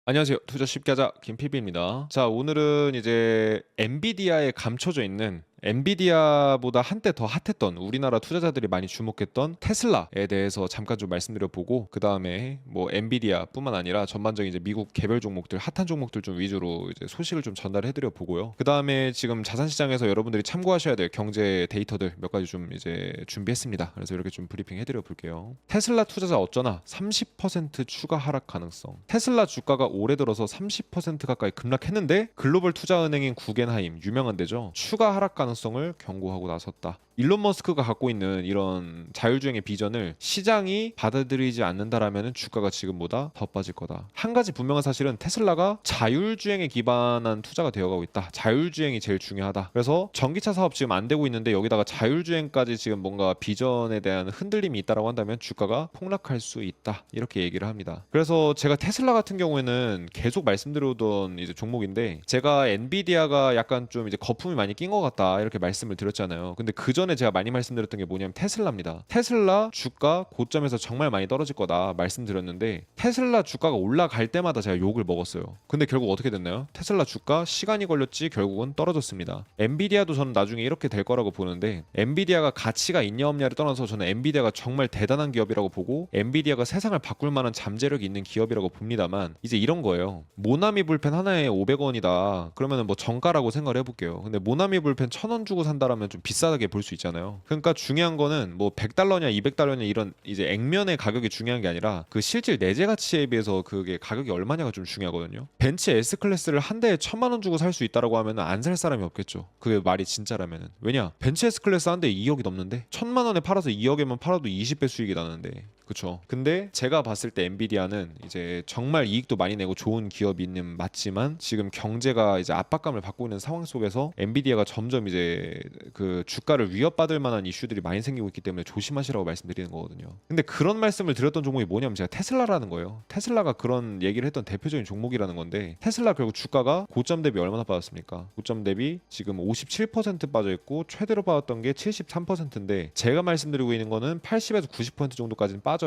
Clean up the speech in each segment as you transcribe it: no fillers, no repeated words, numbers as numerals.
안녕하세요. 투자 쉽게 하자 김PB입니다. 자, 오늘은 이제 엔비디아에 감춰져 있는 엔비디아보다 한때 더 핫했던 우리나라 투자자들이 많이 주목했던 테슬라에 대해서 잠깐 좀 말씀드려 보고 그 다음에 뭐 엔비디아뿐만 아니라 전반적인 이제 미국 개별 종목들 핫한 종목들 좀 위주로 이제 소식을 좀 전달해 드려 보고요. 그 다음에 지금 자산 시장에서 여러분들이 참고하셔야 될 경제 데이터들 몇 가지 좀 이제 준비했습니다. 그래서 이렇게 좀 브리핑 해드려 볼게요. 테슬라 투자자 어쩌나 30% 추가 하락 가능성. 테슬라 주가가 올해 들어서 30% 가까이 급락했는데 글로벌 투자은행인 구겐하임 유명한 데죠. 추가 하락 가능성을 경고하고 나섰다. 일론 머스크가 갖고 있는 이런 자율주행의 비전을 시장이 받아들이지 않는다라면 주가가 지금보다 더 빠질 거다. 한 가지 분명한 사실은 테슬라가 자율주행에 기반한 투자가 되어가고 있다. 자율주행이 제일 중요하다. 그래서 전기차 사업 지금 안 되고 있는데 여기다가 자율주행까지 지금 뭔가 비전에 대한 흔들림이 있다라고 한다면 주가가 폭락할 수 있다. 이렇게 얘기를 합니다. 그래서 제가 테슬라 같은 경우에는 계속 말씀드려오던 이제 종목인데 제가 엔비디아가 약간 좀 이제 거품이 많이 낀 것 같다 이렇게 말씀을 드렸잖아요. 근데 그 전에 제가 많이 말씀드렸던 게 뭐냐면 테슬라입니다. 테슬라 주가 고점에서 정말 많이 떨어질 거다 말씀드렸는데 테슬라 주가가 올라갈 때마다 제가 욕을 먹었어요. 근데 결국 어떻게 됐나요? 테슬라 주가 시간이 걸렸지 결국은 떨어졌습니다. 엔비디아도 저는 나중에 이렇게 될 거라고 보는데 엔비디아가 가치가 있냐 없냐를 떠나서 저는 엔비디아가 정말 대단한 기업이라고 보고 엔비디아가 세상을 바꿀 만한 잠재력이 있는 기업이라고 봅니다만 이제 이런 거예요. 모나미 불펜 하나에 500원이다. 그러면은 뭐 정가라고 생각을 해볼게요. 근데 모나미 불펜 1000원 주고 산다라면 좀 비싸게 볼 수 있잖아요. 그러니까 중요한 거는 뭐 100달러냐 200달러냐 이런 이제 액면의 가격이 중요한 게 아니라 그 실질 내재 가치에 비해서 그게 가격이 얼마냐가 좀 중요하거든요. 벤츠 S 클래스를 한 대에 1000만 원 주고 살 수 있다라고 하면은 안 살 사람이 없겠죠. 그게 말이 진짜라면은. 왜냐? 벤츠 S 클래스 한 대에 2억이 넘는데 1000만 원에 팔아서 2억에만 팔아도 20배 수익이 나는데 그쵸. 근데 제가 봤을 때 엔비디아는 이제 정말 이익도 많이 내고 좋은 기업이는 맞지만 지금 경제가 이제 압박감을 받고 있는 상황 속에서 엔비디아가 점점 이제 그 주가를 위협받을 만한 이슈들이 많이 생기고 있기 때문에 조심하시라고 말씀드리는 거거든요. 근데 그런 말씀을 드렸던 종목이 뭐냐면 제가 테슬라라는 거예요. 테슬라가 그런 얘기를 했던 대표적인 종목이라는 건데 테슬라 결국 주가가 고점 대비 얼마나 빠졌습니까? 고점 대비 지금 57% 빠져 있고 최대로 빠졌던 게 73%인데 제가 말씀드리고 있는 거는 80에서 90% 정도까지는 빠져야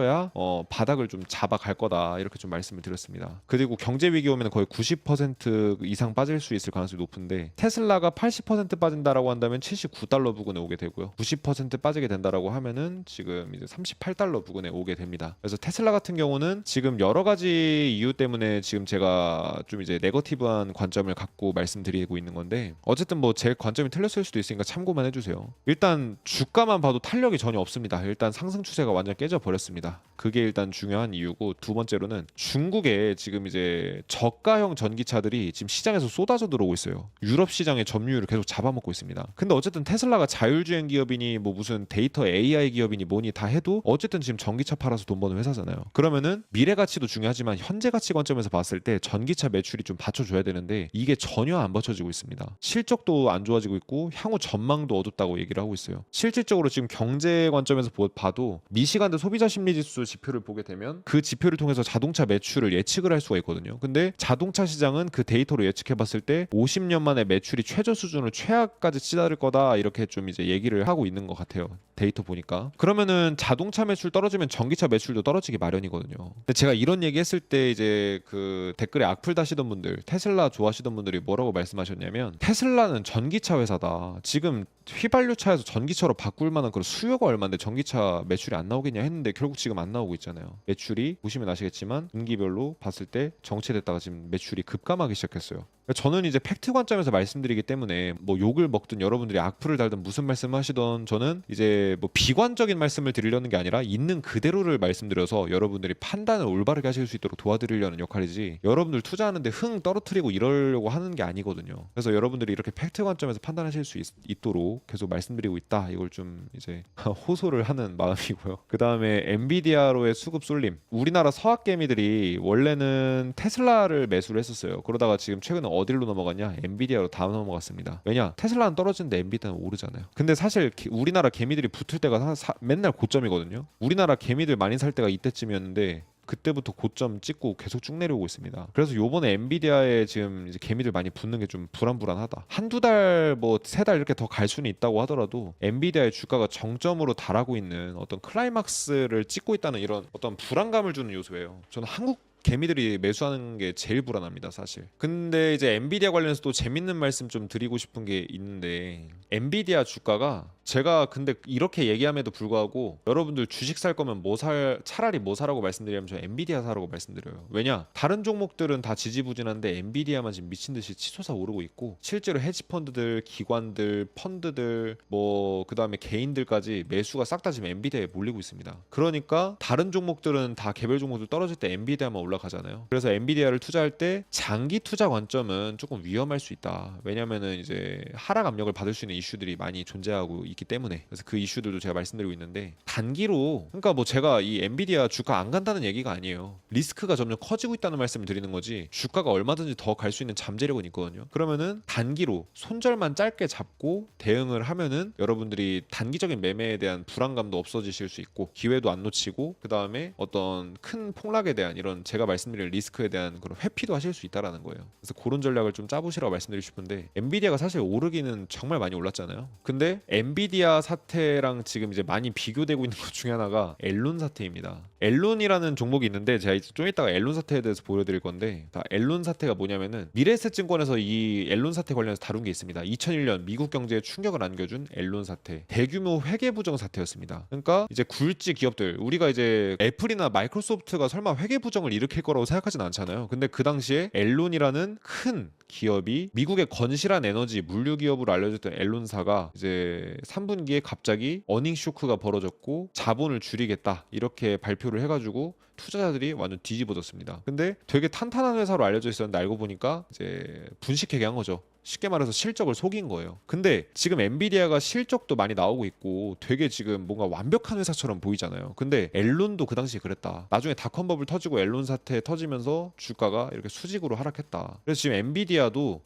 바닥을 좀 잡아갈 거다 이렇게 좀 말씀을 드렸습니다. 그리고 경제 위기 오면 거의 90% 이상 빠질 수 있을 가능성이 높은데 테슬라가 80% 빠진다라고 한다면 79달러 부근에 오게 되고요. 90% 빠지게 된다라고 하면은 지금 이제 38달러 부근에 오게 됩니다. 그래서 테슬라 같은 경우는 지금 여러 가지 이유 때문에 지금 제가 좀 이제 네거티브한 관점을 갖고 말씀드리고 있는 건데 어쨌든 뭐 제 관점이 틀렸을 수도 있으니까 참고만 해주세요. 일단 주가만 봐도 탄력이 전혀 없습니다. 일단 상승 추세가 완전 깨져 버렸습니다. 그게 일단 중요한 이유고 두 번째로는 중국에 지금 이제 저가형 전기차들이 지금 시장에서 쏟아져 들어오고 있어요. 유럽 시장의 점유율을 계속 잡아먹고 있습니다. 근데 어쨌든 테슬라가 자율주행 기업이니 뭐 무슨 데이터 AI 기업이니 뭐니 다 해도 어쨌든 지금 전기차 팔아서 돈 버는 회사잖아요. 그러면은 미래 가치도 중요하지만 현재 가치 관점에서 봤을 때 전기차 매출이 좀 받쳐줘야 되는데 이게 전혀 안 받쳐지고 있습니다. 실적도 안 좋아지고 있고 향후 전망도 어둡다고 얘기를 하고 있어요. 실질적으로 지금 경제 관점에서 봐도 미시간대 소비자 심리 지수 지표를 보게 되면 그 지표를 통해서 자동차 매출을 예측을 할 수가 있거든요. 근데 자동차 시장은 그 데이터로 예측해 봤을 때 50년 만에 매출이 최저 수준을 최하까지 치달을 거다 이렇게 좀 이제 얘기를 하고 있는 것 같아요. 데이터 보니까. 그러면은 자동차 매출 떨어지면 전기차 매출도 떨어지기 마련이거든요. 근데 제가 이런 얘기 했을 때 이제 그 댓글에 악플 다시던 분들, 테슬라 좋아하시던 분들이 뭐라고 말씀하셨냐면 테슬라는 전기차 회사다. 지금 휘발유차에서 전기차로 바꿀 만한 그런 수요가 얼마인데 전기차 매출이 안 나오겠냐 했는데 결국 지금 안 나오고 있잖아요. 매출이 보시면 아시겠지만 분기별로 봤을 때 정체됐다가 지금 매출이 급감하기 시작했어요. 저는 이제 팩트 관점에서 말씀드리기 때문에 뭐 욕을 먹든 여러분들이 악플을 달든 무슨 말씀을 하시던 저는 이제 뭐 비관적인 말씀을 드리려는 게 아니라 있는 그대로를 말씀드려서 여러분들이 판단을 올바르게 하실 수 있도록 도와드리려는 역할이지 여러분들 투자하는데 흥 떨어뜨리고 이러려고 하는 게 아니거든요. 그래서 여러분들이 이렇게 팩트 관점에서 판단하실 수 있도록 계속 말씀드리고 있다. 이걸 좀 이제 호소를 하는 마음이고요. 그 다음에 엔비디아로의 수급 쏠림. 우리나라 서학개미들이 원래는 테슬라를 매수를 했었어요. 그러다가 지금 최근에 어디로 넘어갔냐? 엔비디아로 다 넘어갔습니다. 왜냐? 테슬라는 떨어지는데 엔비디아는 오르잖아요. 근데 사실 우리나라 개미들이 붙을 때가 맨날 고점이거든요. 우리나라 개미들 많이 살 때가 이때쯤이었는데 그때부터 고점 찍고 계속 쭉 내려오고 있습니다. 그래서 요번에 엔비디아에 지금 이제 개미들 많이 붙는 게 좀 불안불안하다. 한두 달 뭐 세 달 이렇게 더 갈 수는 있다고 하더라도 엔비디아의 주가가 정점으로 달하고 있는 어떤 클라이막스를 찍고 있다는 이런 어떤 불안감을 주는 요소예요. 저는 한국 개미들이 매수하는 게 제일 불안합니다, 사실. 근데 이제 엔비디아 관련해서 또 재밌는 말씀 좀 드리고 싶은 게 있는데, 엔비디아 주가가 제가 근데 이렇게 얘기함에도 불구하고 여러분들 주식 살 거면 차라리 뭐 사라고 말씀드리면 저 엔비디아 사라고 말씀드려요. 왜냐? 다른 종목들은 다 지지부진한데 엔비디아만 지금 미친 듯이 치솟아 오르고 있고, 실제로 헤지펀드들, 기관들, 펀드들, 뭐 그다음에 개인들까지 매수가 싹 다 지금 엔비디아에 몰리고 있습니다. 그러니까 다른 종목들은 다 개별 종목들 떨어질 때 엔비디아만 올라가잖아요. 그래서 엔비디아를 투자할 때 장기 투자 관점은 조금 위험할 수 있다. 왜냐면은 이제 하락 압력을 받을 수 있는 이슈들이 많이 존재하고 있기 때문에. 그래서 그 이슈들도 제가 말씀드리고 있는데, 단기로, 그러니까 뭐 제가 이 엔비디아 주가 안 간다는 얘기가 아니에요. 리스크가 점점 커지고 있다는 말씀을 드리는 거지, 주가가 얼마든지 더 갈 수 있는 잠재력은 있거든요. 그러면은 단기로 손절만 짧게 잡고 대응을 하면은 여러분들이 단기적인 매매에 대한 불안감도 없어지실 수 있고, 기회도 안 놓치고, 그 다음에 어떤 큰 폭락에 대한 이런 제가 말씀드린 리스크에 대한 그런 회피도 하실 수 있다라는 거예요. 그래서 그런 전략을 좀 짜보시라고 말씀드리고 싶은데, 엔비디아가 사실 오르기는 정말 많이 올랐잖아요. 근데 엔비디아 사태랑 지금 이제 많이 비교되고 있는 것 중에 하나가 엘론 사태입니다. 엘론이라는 종목이 있는데 제가 이제 좀 이따가 엘론 사태에 대해서 보여드릴 건데, 엘론 사태가 뭐냐면은 미래에셋증권에서 이 엘론 사태 관련해서 다룬 게 있습니다. 2001년 미국 경제에 충격을 안겨준 엘론 사태, 대규모 회계 부정 사태였습니다. 그러니까 이제 굴지 기업들, 우리가 이제 애플이나 마이크로소프트가 설마 회계 부정을 일으킬 거라고 생각하진 않잖아요. 근데 그 당시에 엘론이라는 큰 기업이, 미국의 건실한 에너지 물류 기업으로 알려졌던 엘론사가 이제 3분기에 갑자기 어닝 쇼크가 벌어졌고 자본을 줄이겠다 이렇게 발표를 해가지고 투자자들이 완전 뒤집어졌습니다. 근데 되게 탄탄한 회사로 알려져 있었는데 알고 보니까 이제 분식회계 한 거죠. 쉽게 말해서 실적을 속인 거예요. 근데 지금 엔비디아가 실적도 많이 나오고 있고 되게 지금 뭔가 완벽한 회사처럼 보이잖아요. 근데 엘론도 그 당시에 그랬다. 나중에 닷컴버블 터지고 엘론 사태 터지면서 주가가 이렇게 수직으로 하락했다. 그래서 지금 엔비디아도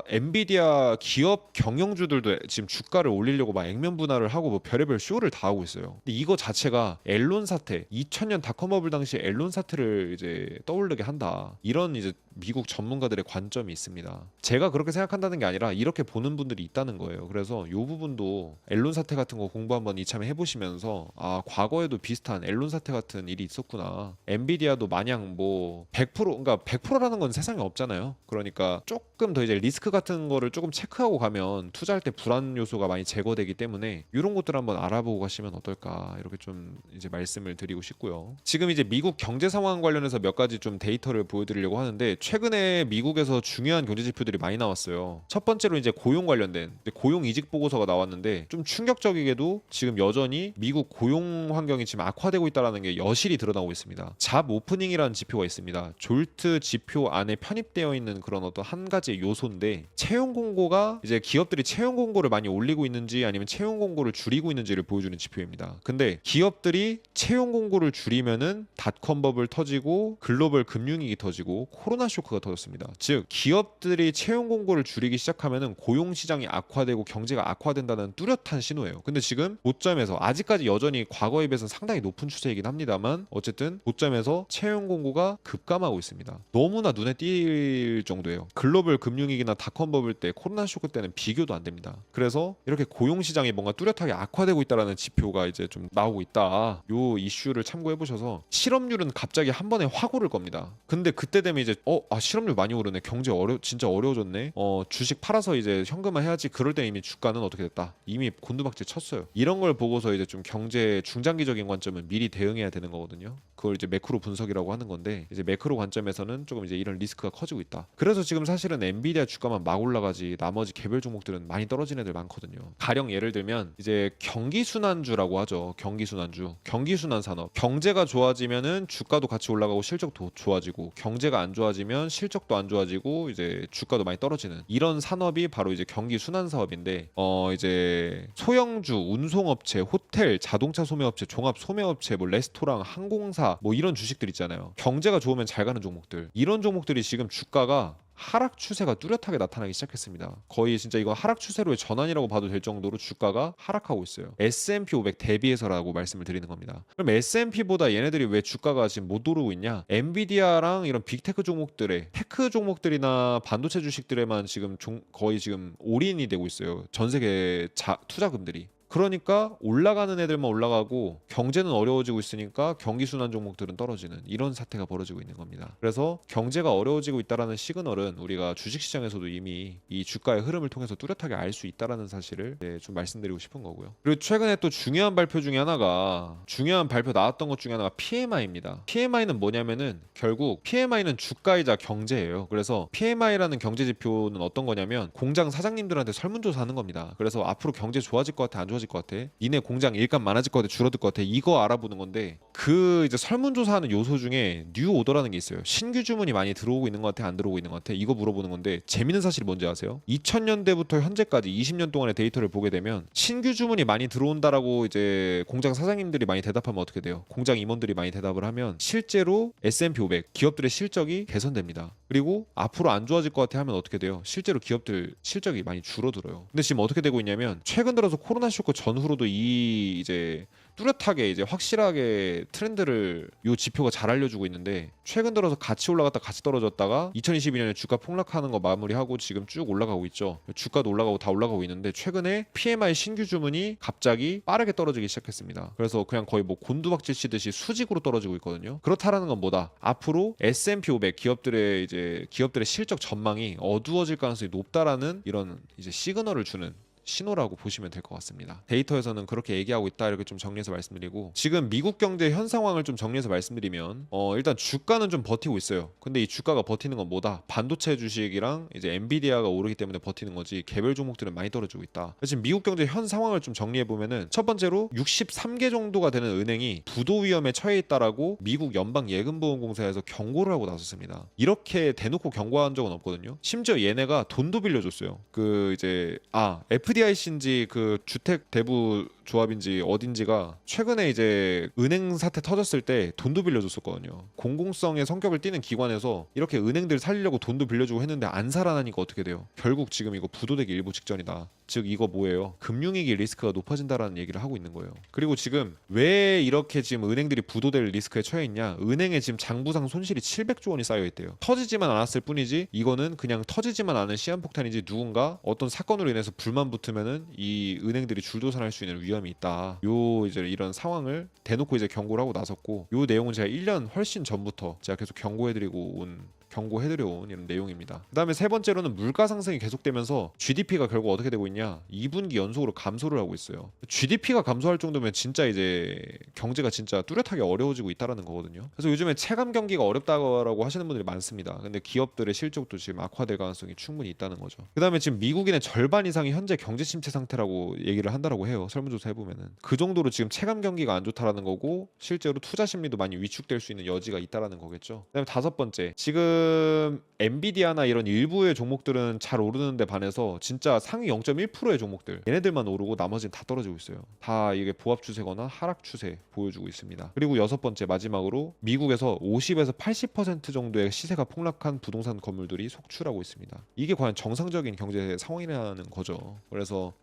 엔비디아 기업 경영주들도 지금 주가를 올리려고 막 액면 분할을 하고 뭐 별의별 쇼를 다 하고 있어요. 근데 이거 자체가 엘론 사태, 2000년 닷컴버블 당시 엘론 사태를 이제 떠올리게 한다. 이런 이제 미국 전문가들의 관점이 있습니다. 제가 그렇게 생각한다는 게 아니라 이렇게 보는 분들이 있다는 거예요. 그래서 이 부분도 엘론 사태 같은 거 공부 한번 이참에 해보시면서, 아, 과거에도 비슷한 엘론 사태 같은 일이 있었구나. 엔비디아도 마냥 뭐 100%, 그러니까 100%라는 건 세상에 없잖아요. 그러니까 조금 더 이제 리스크 같은 거를 조금 체크하고 가면 투자할 때 불안 요소가 많이 제거되기 때문에 이런 것들 한번 알아보고 가시면 어떨까, 이렇게 좀 이제 말씀을 드리고 싶고요. 지금 이제 미국 경제 상황 관련해서 몇 가지 좀 데이터를 보여드리려고 하는데, 최근에 미국에서 중요한 경제 지표들이 많이 나왔어요. 첫 번째로 이제 고용 관련된 고용 이직 보고서가 나왔는데, 좀 충격적이게도 지금 여전히 미국 고용 환경이 지금 악화되고 있다는 게 여실히 드러나고 있습니다. 잡 오프닝이라는 지표가 있습니다. 졸트 지표 안에 편입되어 있는 그런 어떤 한 가지 요소인데, 채용 공고가 이제 기업들이 채용 공고를 많이 올리고 있는지 아니면 채용 공고를 줄이고 있는지를 보여주는 지표입니다. 근데 기업들이 채용 공고를 줄이면은 닷컴 버블 터지고 글로벌 금융위기 터지고 코로나 쇼크가 터졌습니다. 즉 기업들이 채용 공고를 줄이기 시작하면은 고용 시장이 악화되고 경제가 악화된다는 뚜렷한 신호예요. 근데 지금 고점에서, 아직까지 여전히 과거에 비해서는 상당히 높은 추세이긴 합니다만, 어쨌든 고점에서 채용 공고가 급감하고 있습니다. 너무나 눈에 띌 정도예요. 글로벌 금융위기나 닷컴 버블 때, 코로나 쇼크 때는 비교도 안 됩니다. 그래서 이렇게 고용 시장이 뭔가 뚜렷하게 악화되고 있다라는 지표가 이제 좀 나오고 있다. 요 이슈를 참고해 보셔서, 실업률은 갑자기 한 번에 확 오를 겁니다. 근데 그때 되면 이제 실업률 많이 오르네, 경제 진짜 어려워졌네, 주식 팔아서 이제 현금화 해야지. 그럴 때 이미 주가는 어떻게 됐다, 이미 곤두박질 쳤어요. 이런 걸 보고서 이제 좀 경제 중장기적인 관점은 미리 대응해야 되는 거거든요. 그걸 이제 매크로 분석이라고 하는 건데, 이제 매크로 관점에서는 조금 이제 이런 리스크가 커지고 있다. 그래서 지금 사실은 엔비디아 주가만 막 올라가지 나머지 개별 종목들은 많이 떨어진 애들 많거든요. 가령 예를 들면 이제 경기순환주라고 하죠. 경기순환 산업. 경제가 좋아지면은 주가도 같이 올라가고 실적도 좋아지고, 경제가 안 좋아지면 실적도 안 좋아지고 이제 주가도 많이 떨어지는 이런 산업이 바로 이제 경기순환 사업인데, 이제 소형주, 운송업체, 호텔, 자동차 소매업체, 종합 소매업체, 뭐 레스토랑, 항공사, 뭐 이런 주식들 있잖아요. 경제가 좋으면 잘 가는 종목들. 이런 종목들이 지금 주가가 하락 추세가 뚜렷하게 나타나기 시작했습니다. 거의 진짜 이건 하락 추세로의 전환이라고 봐도 될 정도로 주가가 하락하고 있어요. S&P 500 대비해서라고 말씀을 드리는 겁니다. 그럼 S&P보다 얘네들이 왜 주가가 지금 못 오르고 있냐? 엔비디아랑 이런 빅테크 종목들의, 테크 종목들이나 반도체 주식들에만 지금 거의 지금 올인이 되고 있어요. 전 세계 투자금들이. 그러니까 올라가는 애들만 올라가고 경제는 어려워지고 있으니까 경기 순환 종목들은 떨어지는 이런 사태가 벌어지고 있는 겁니다. 그래서 경제가 어려워지고 있다라는 시그널은 우리가 주식시장에서도 이미 이 주가의 흐름을 통해서 뚜렷하게 알 수 있다라는 사실을 좀 말씀드리고 싶은 거고요. 그리고 최근에 또 중요한 발표 중에 하나가 중요한 발표 나왔던 것 중에 하나가 PMI입니다. PMI는 뭐냐면은 결국 PMI는 주가이자 경제예요. 그래서 PMI라는 경제 지표는 어떤 거냐면 공장 사장님들한테 설문조사하는 겁니다. 그래서 앞으로 경제 좋아질 것 같아 안 좋아질 것 같아? 니네 공장 일감 많아질 것 같아 줄어들 것 같아? 이거 알아보는 건데 그 이제 설문조사하는 요소 중에 뉴 오더라는 게 있어요. 신규 주문이 많이 들어오고 있는 것 같아 안 들어오고 있는 것 같아? 이거 물어보는 건데 재밌는 사실이 뭔지 아세요? 2000년대부터 현재까지 20년 동안의 데이터를 보게 되면 신규 주문이 많이 들어온다라고 이제 공장 사장님들이 많이 대답하면 어떻게 돼요? 공장 임원들이 많이 대답을 하면 실제로 S&P 500 기업들의 실적이 개선됩니다. 그리고 앞으로 안 좋아질 것 같아 하면 어떻게 돼요? 실제로 기업들 실적이 많이 줄어들어요. 근데 지금 어떻게 되고 있냐면 최근 들어서 코로나 쇼크 전후로도 이 이제 뚜렷하게 이제 확실하게 트렌드를 요 지표가 잘 알려주고 있는데 최근 들어서 같이 올라갔다 같이 떨어졌다가 2022년에 주가 폭락하는 거 마무리하고 지금 쭉 올라가고 있죠. 주가도 올라가고 다 올라가고 있는데 최근에 PMI 신규 주문이 갑자기 빠르게 떨어지기 시작했습니다. 그래서 그냥 거의 뭐 곤두박질 치듯이 수직으로 떨어지고 있거든요. 그렇다라는 건 뭐다? 앞으로 S&P 500 기업들의 실적 전망이 어두워질 가능성이 높다라는 이런 이제 시그널을 주는 신호라고 보시면 될 것 같습니다. 데이터에서는 그렇게 얘기하고 있다 이렇게 좀 정리해서 말씀드리고 지금 미국 경제 현 상황을 좀 정리해서 말씀드리면 일단 주가는 좀 버티고 있어요. 근데 이 주가가 버티는 건 뭐다? 반도체 주식이랑 이제 엔비디아가 오르기 때문에 버티는 거지 개별 종목들은 많이 떨어지고 있다. 지금 미국 경제 현 상황을 좀 정리해 보면은 첫 번째로 63개 정도가 되는 은행이 부도 위험에 처해 있다라고 미국 연방예금보험공사에서 경고를 하고 나섰습니다. 이렇게 대놓고 경고한 적은 없거든요. 심지어 얘네가 돈도 빌려줬어요. 그 이제 FDIC인지 그 주택 대부 조합인지 어딘지가 최근에 이제 은행 사태 터졌을 때 돈도 빌려줬었거든요. 공공성의 성격을 띠는 기관에서 이렇게 은행들 살리려고 돈도 빌려주고 했는데 안 살아나니까 어떻게 돼요? 결국 지금 이거 부도되기 일보 직전이다. 즉 이거 뭐예요? 금융위기 리스크가 높아진다라는 얘기를 하고 있는 거예요. 그리고 지금 왜 이렇게 지금 은행들이 부도될 리스크에 처해 있냐? 은행에 지금 장부상 손실이 700조 원이 쌓여 있대요. 터지지만 않았을 뿐이지 이거는 그냥 터지지만 않은 시한폭탄이지 누군가 어떤 사건으로 인해서 불만 붙으면은 이 은행들이 줄도산할 수 있는 위험이 있다. 요 이제 이런 상황을 대놓고 이제 경고를 하고 나섰고 요 내용은 제가 1년 훨씬 전부터 제가 계속 경고해드려온 이런 내용입니다. 그 다음에 세 번째로는 물가 상승이 계속되면서 GDP가 결국 어떻게 되고 있냐? 2분기 연속으로 감소를 하고 있어요. GDP가 감소할 정도면 진짜 이제 경제가 진짜 뚜렷하게 어려워지고 있다라는 거거든요. 그래서 요즘에 체감 경기가 어렵다고 하시는 분들이 많습니다. 근데 기업들의 실적도 지금 악화될 가능성이 충분히 있다는 거죠. 그 다음에 지금 미국인의 절반 이상이 현재 경제 침체 상태라고 얘기를 한다라고 해요. 설문조사 해보면은 그 정도로 지금 체감 경기가 안 좋다라는 거고 실제로 투자 심리도 많이 위축될 수 있는 여지가 있다라는 거겠죠. 그 다음에 다섯 번째, 지금 엔비디아나 이런 일부의 종목들은 잘 오르는데 반해서 진짜 상위 0.1%의 종목들 얘네들만 오르고 나머지는 다 떨어지고 있어요. 다 이게 보합 추세거나 하락 추세 보여주고 있습니다. 그리고 여섯 번째 마지막으로 미국에서 50에서 80% 정도의 시세가 폭락한 부동산 건물들이 속출하고 있습니다. 이게 과연 정상적인 경제 상황이라는 거죠. 그래서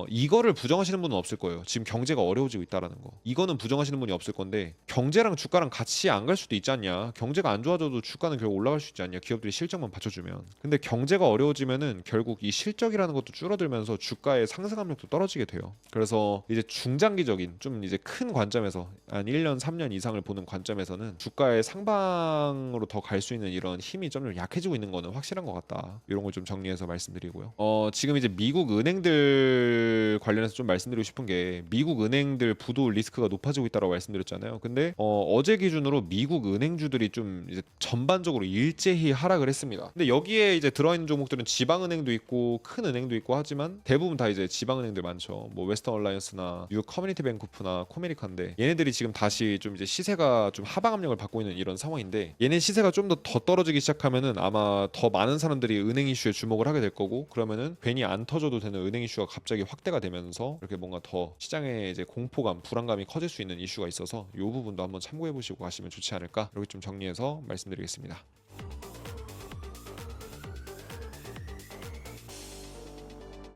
이거를 부정하시는 분은 없을 거예요. 지금 경제가 어려워지고 있다라는 거. 이거는 부정하시는 분이 없을 건데 경제랑 주가랑 같이 안 갈 수도 있지 않냐. 경제가 안 좋아져도 주가는 결국 올라갈 수 있지 않냐. 기업들이 실적만 받쳐주면. 근데 경제가 어려워지면은 결국 이 실적이라는 것도 줄어들면서 주가의 상승 압력도 떨어지게 돼요. 그래서 이제 중장기적인 좀 이제 큰 관점에서 한 1년 3년 이상을 보는 관점에서는 주가의 상방으로 더 갈 수 있는 이런 힘이 좀 약해지고 있는 거는 확실한 것 같다. 이런 걸 좀 정리해서 말씀드리고요. 지금 이제 미국 은행들 관련해서 좀 말씀드리고 싶은 게 미국 은행들 부도 리스크가 높아지고 있다고 말씀드렸잖아요. 근데 어제 기준으로 미국 은행주들이 좀 이제 전반적으로 일제히 하락을 했습니다. 근데 여기에 이제 들어있는 종목들은 지방은행도 있고 큰 은행도 있고 하지만 대부분 다 이제 지방은행들 많죠. 뭐 웨스턴 얼라이언스나 뉴욕 커뮤니티 뱅크프나 코메리카인데 얘네들이 지금 다시 좀 이제 시세가 좀 하방 압력을 받고 있는 이런 상황인데 얘네 시세가 좀 더 떨어지기 시작하면은 아마 더 많은 사람들이 은행 이슈에 주목을 하게 될 거고 그러면은 괜히 안 터져도 되는 은행 이슈가 갑자기 확대가 되면서 이렇게 뭔가 더 시장에 이제 공포감, 불안감이 커질 수 있는 이슈가 있어서 이 부분도 한번 참고해 보시고 가시면 좋지 않을까 이렇게 좀 정리해서 말씀드리겠습니다.